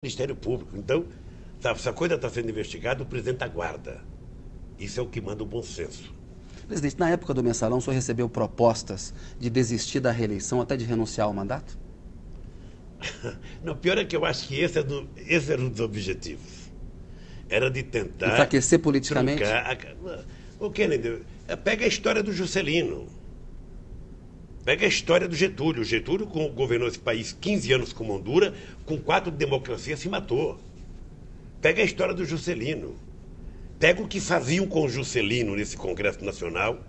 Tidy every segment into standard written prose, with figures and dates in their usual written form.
Ministério Público. Então, sabe, se a coisa está sendo investigada, o presidente aguarda. Isso é o que manda o bom senso. Presidente, na época do Mensalão, o senhor recebeu propostas de desistir da reeleição, até de renunciar ao mandato? Não, pior é que eu acho que esse era um dos objetivos. Era de tentar... Enfraquecer politicamente? O Kennedy, pega a história do Juscelino. Pega a história do Getúlio. O Getúlio governou esse país 15 anos com Honduras, com 4 de democracia, se matou. Pega a história do Juscelino. Pega o que faziam com o Juscelino nesse Congresso Nacional,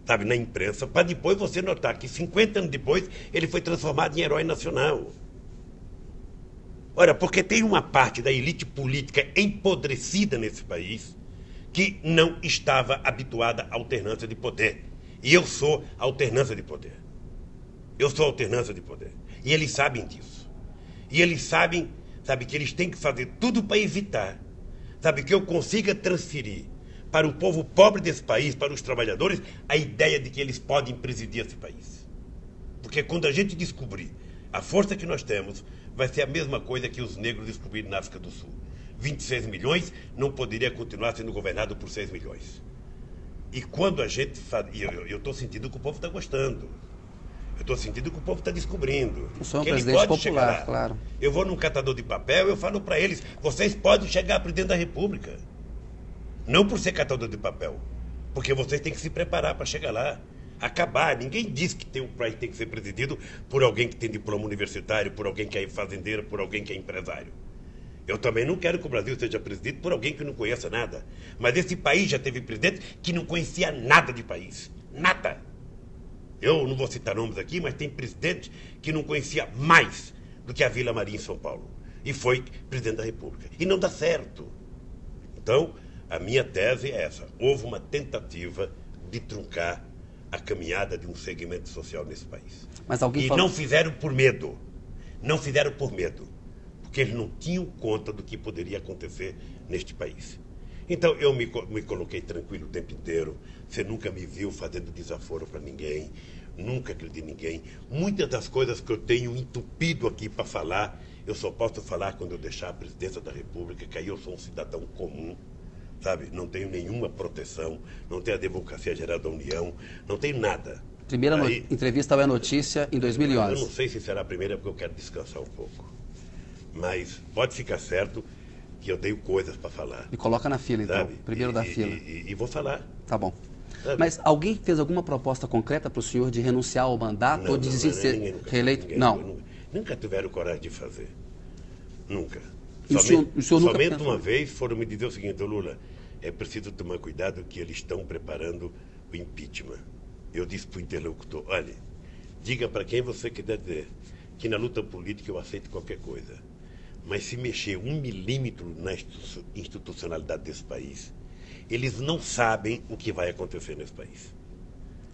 sabe, na imprensa, para depois você notar que 50 anos depois ele foi transformado em herói nacional. Ora, porque tem uma parte da elite política empodrecida nesse país que não estava habituada à alternância de poder. E eu sou alternância de poder. Eu sou alternância de poder. E eles sabem disso. E eles sabem, sabe, que eles têm que fazer tudo para evitar, sabe, que eu consiga transferir para o povo pobre desse país, para os trabalhadores, a ideia de que eles podem presidir esse país. Porque quando a gente descobrir a força que nós temos, vai ser a mesma coisa que os negros descobriram na África do Sul. 26 milhões não poderia continuar sendo governado por 6 milhões. E quando a gente faz... Eu estou sentindo que o povo está gostando. Eu estou sentindo que o povo está descobrindo. O senhor é um que presidente popular, claro. Eu vou num catador de papel, eu falo para eles, vocês podem chegar a presidente da República. Não por ser catador de papel, porque vocês têm que se preparar para chegar lá. Acabar. Ninguém diz que o país tem que ser presidido por alguém que tem diploma universitário, por alguém que é fazendeiro, por alguém que é empresário. Eu também não quero que o Brasil seja presidido por alguém que não conheça nada. Mas esse país já teve presidente que não conhecia nada de país. Nada. Eu não vou citar nomes aqui, mas tem presidente que não conhecia mais do que a Vila Maria em São Paulo. E foi presidente da República. E não dá certo. Então, a minha tese é essa. Houve uma tentativa de truncar a caminhada de um segmento social nesse país. Mas alguém não fizeram por medo. Não fizeram por medo. Porque eles não tinham conta do que poderia acontecer neste país. Então, eu me coloquei tranquilo o tempo inteiro. Você nunca me viu fazendo desaforo para ninguém. Nunca agredi ninguém. Muitas das coisas que eu tenho entupido aqui para falar, eu só posso falar quando eu deixar a presidência da República, que aí eu sou um cidadão comum. Sabe? Não tenho nenhuma proteção, não tenho a Advocacia Geral da União, não tenho nada. Primeira entrevista ao É Notícia em 2011. Eu não sei se será a primeira, porque eu quero descansar um pouco. Mas pode ficar certo que eu tenho coisas para falar. Me coloca na fila, então. Sabe? Primeiro da fila. E vou falar. Tá bom. Sabe? Mas alguém fez alguma proposta concreta para o senhor de renunciar ao mandato ou de ser reeleito? Não. Nunca tiveram coragem de fazer. Nunca. Somente uma vez foram me dizer o seguinte: Lula, é preciso tomar cuidado que eles estão preparando o impeachment. Eu disse para o interlocutor, olha, diga para quem você quiser dizer que na luta política eu aceito qualquer coisa. Mas se mexer 1 milímetro na institucionalidade desse país, eles não sabem o que vai acontecer nesse país.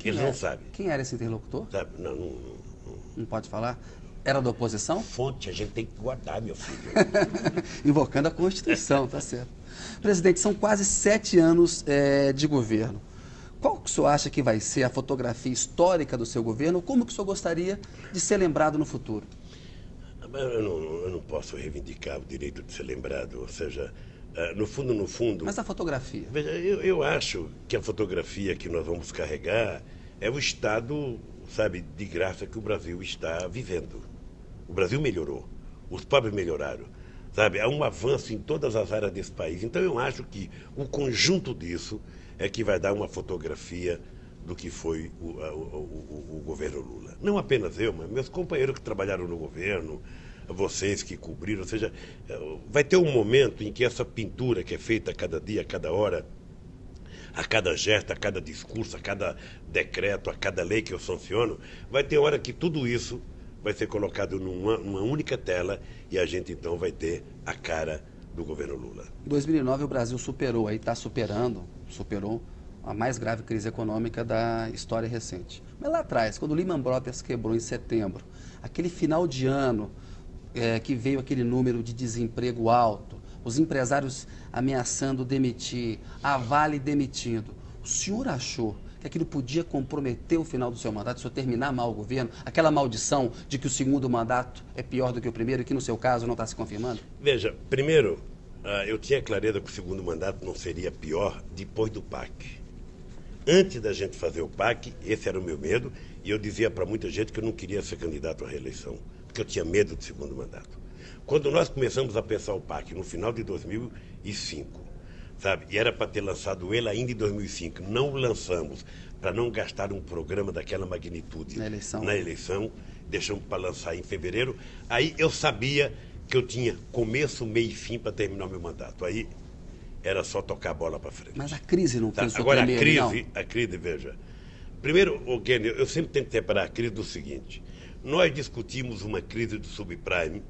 Eles não sabem. Quem era esse interlocutor? Sabe? Não pode falar? Era da oposição? Fonte, a gente tem que guardar, meu filho. Invocando a Constituição, tá certo. Presidente, são quase 7 anos de governo. Qual que o senhor acha que vai ser a fotografia histórica do seu governo? Como que o senhor gostaria de ser lembrado no futuro? Eu não posso reivindicar o direito de ser lembrado, ou seja, no fundo... Mas a fotografia? Veja, eu acho que a fotografia que nós vamos carregar é o estado, sabe, de graça que o Brasil está vivendo. O Brasil melhorou, os pobres melhoraram, sabe? Há um avanço em todas as áreas desse país. Então eu acho que o conjunto disso é que vai dar uma fotografia do que foi o governo Lula. Não apenas eu, mas meus companheiros que trabalharam no governo, vocês que cobriram, ou seja, vai ter um momento em que essa pintura que é feita a cada dia, a cada hora, a cada gesto, a cada discurso, a cada decreto, a cada lei que eu sanciono, vai ter hora que tudo isso vai ser colocado numa única tela e a gente então vai ter a cara do governo Lula. Em 2009 o Brasil superou superou a mais grave crise econômica da história recente. Mas lá atrás, quando o Lehman Brothers quebrou em setembro, aquele final de ano que veio aquele número de desemprego alto, os empresários ameaçando demitir, a Vale demitindo, o senhor achou que aquilo podia comprometer o final do seu mandato, o senhor terminar mal o governo? Aquela maldição de que o segundo mandato é pior do que o primeiro e que, no seu caso, não está se confirmando? Veja, primeiro, eu tinha clareza que o segundo mandato não seria pior depois do PAC. Antes da gente fazer o PAC, esse era o meu medo, e eu dizia para muita gente que eu não queria ser candidato à reeleição, porque eu tinha medo do segundo mandato. Quando nós começamos a pensar o PAC, no final de 2005, sabe, e era para ter lançado ele ainda em 2005, não o lançamos para não gastar um programa daquela magnitude na eleição, deixamos para lançar em fevereiro, aí eu sabia que eu tinha começo, meio e fim para terminar o meu mandato. Aí era só tocar a bola para frente. Mas a crise não fez Agora, a crise, veja. Primeiro, Kenny, eu sempre tento separar a crise do seguinte. Nós discutimos uma crise do subprime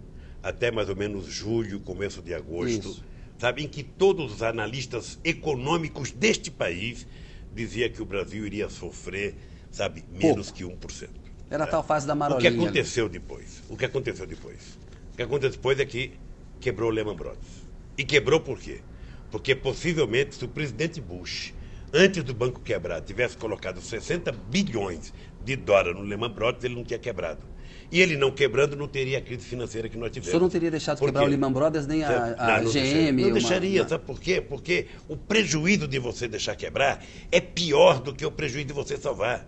até mais ou menos julho, começo de agosto, sabe, em que todos os analistas econômicos deste país diziam que o Brasil iria sofrer, sabe, menos que 1%. Era a tal fase da marolinha. O que aconteceu depois? O que aconteceu depois é que quebrou o Lehman Brothers. E quebrou por quê? Porque possivelmente se o presidente Bush, antes do banco quebrar, tivesse colocado 60 bilhões de dólares no Lehman Brothers, ele não tinha quebrado. E ele não quebrando, não teria a crise financeira que nós tivemos. O senhor não teria deixado de quebrar o Lehman Brothers nem a GM? Não deixaria, sabe por quê? Porque o prejuízo de você deixar quebrar é pior do que o prejuízo de você salvar.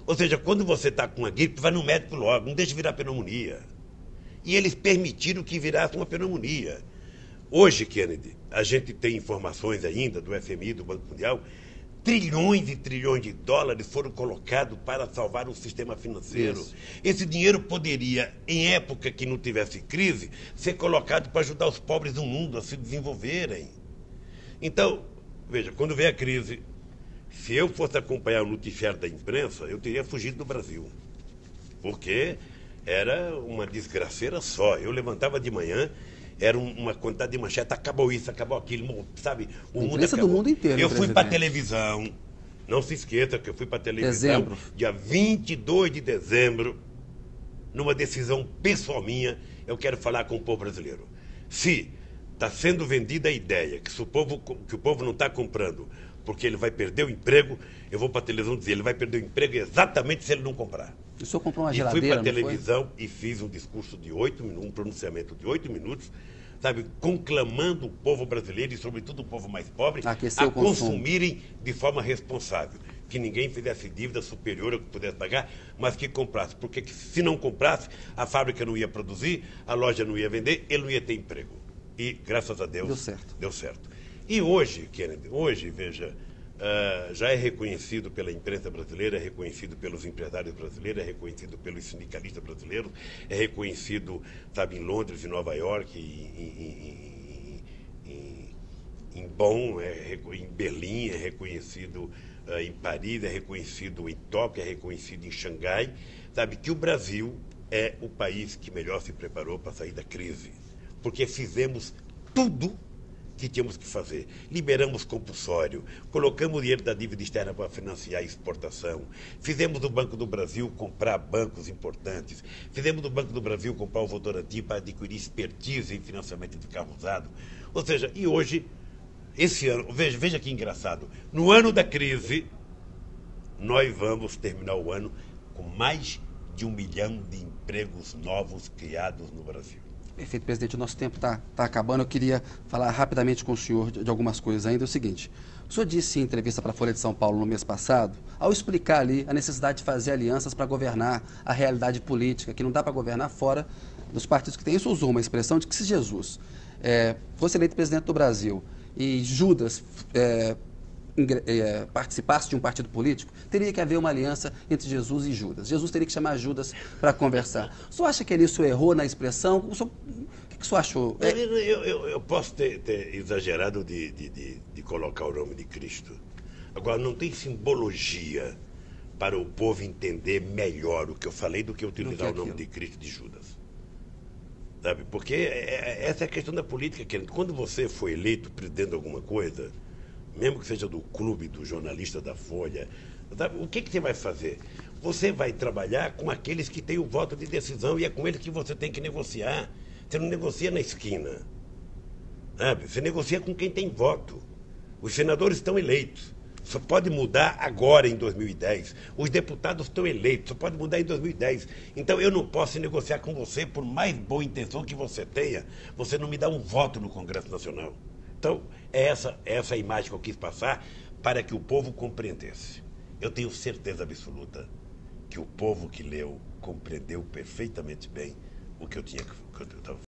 Ou seja, quando você está com uma gripe, vai no médico logo, não deixe virar pneumonia. E eles permitiram que virasse uma pneumonia. Hoje, Kennedy, a gente tem informações ainda do FMI, do Banco Mundial, trilhões e trilhões de dólares foram colocados para salvar o sistema financeiro. Isso. Esse dinheiro poderia, em época que não tivesse crise, ser colocado para ajudar os pobres do mundo a se desenvolverem. Então, veja, quando veio a crise, se eu fosse acompanhar o noticiário da imprensa, eu teria fugido do Brasil. Porque era uma desgraceira só. Eu levantava de manhã, era uma quantidade de manchete, acabou isso, acabou aquilo, sabe? O mundo acabou. Do mundo inteiro. Eu fui para a televisão, não se esqueça que eu fui para a televisão dia 22 de dezembro, numa decisão pessoal minha, eu quero falar com o povo brasileiro. Se está sendo vendida a ideia que o povo não está comprando porque ele vai perder o emprego, eu vou para a televisão dizer, ele vai perder o emprego exatamente se ele não comprar. O senhor comprou uma geladeira, fui para a televisão e fiz um discurso de 8 minutos, um pronunciamento de 8 minutos, sabe, conclamando o povo brasileiro e, sobretudo, o povo mais pobre, a consumirem de forma responsável. Que ninguém fizesse dívida superior ao que pudesse pagar, mas que comprasse. Porque se não comprasse, a fábrica não ia produzir, a loja não ia vender, ele não ia ter emprego. E, graças a Deus, deu certo. E hoje, Kennedy, veja, já é reconhecido pela imprensa brasileira, é reconhecido pelos empresários brasileiros, é reconhecido pelos sindicalistas brasileiros, é reconhecido, sabe, em Londres, em Nova York, em Bonn, em Berlim, é reconhecido em Paris, é reconhecido em Tóquio, é reconhecido em Xangai, sabe, que o Brasil é o país que melhor se preparou para sair da crise, porque fizemos tudo que tínhamos que fazer. Liberamos compulsório, colocamos o dinheiro da dívida externa para financiar a exportação, fizemos o Banco do Brasil comprar bancos importantes, fizemos o Banco do Brasil comprar o Votorantim para adquirir expertise em financiamento de carro usado. Ou seja, e hoje, esse ano, veja que engraçado, no ano da crise, nós vamos terminar o ano com mais de 1 milhão de empregos novos criados no Brasil. Perfeito, presidente. O nosso tempo está acabando. Eu queria falar rapidamente com o senhor de algumas coisas ainda. É o seguinte, o senhor disse em entrevista para a Folha de São Paulo no mês passado, ao explicar ali a necessidade de fazer alianças para governar a realidade política, que não dá para governar fora dos partidos que tem. Isso usou uma expressão de que se Jesus fosse eleito presidente do Brasil e Judas participasse de um partido político, teria que haver uma aliança entre Jesus e Judas. Jesus teria que chamar Judas para conversar. O senhor acha que ele isso errou na expressão? O que o senhor achou? Eu posso ter exagerado de colocar o nome de Cristo. Agora, não tem simbologia para o povo entender melhor o que eu falei do que utilizar o nome de Cristo e de Judas. Sabe? Porque essa é a questão da política. Quando você foi eleito presidente de alguma coisa, mesmo que seja do clube, do jornalista da Folha, sabe? O que você vai fazer? Você vai trabalhar com aqueles que têm o voto de decisão e é com eles que você tem que negociar. Você não negocia na esquina. Sabe? Você negocia com quem tem voto. Os senadores estão eleitos. Só pode mudar agora, em 2010. Os deputados estão eleitos, só pode mudar em 2010. Então eu não posso negociar com você, por mais boa intenção que você tenha, você não me dá um voto no Congresso Nacional. Então, é essa a imagem que eu quis passar para que o povo compreendesse. Eu tenho certeza absoluta que o povo que leu compreendeu perfeitamente bem o que eu estava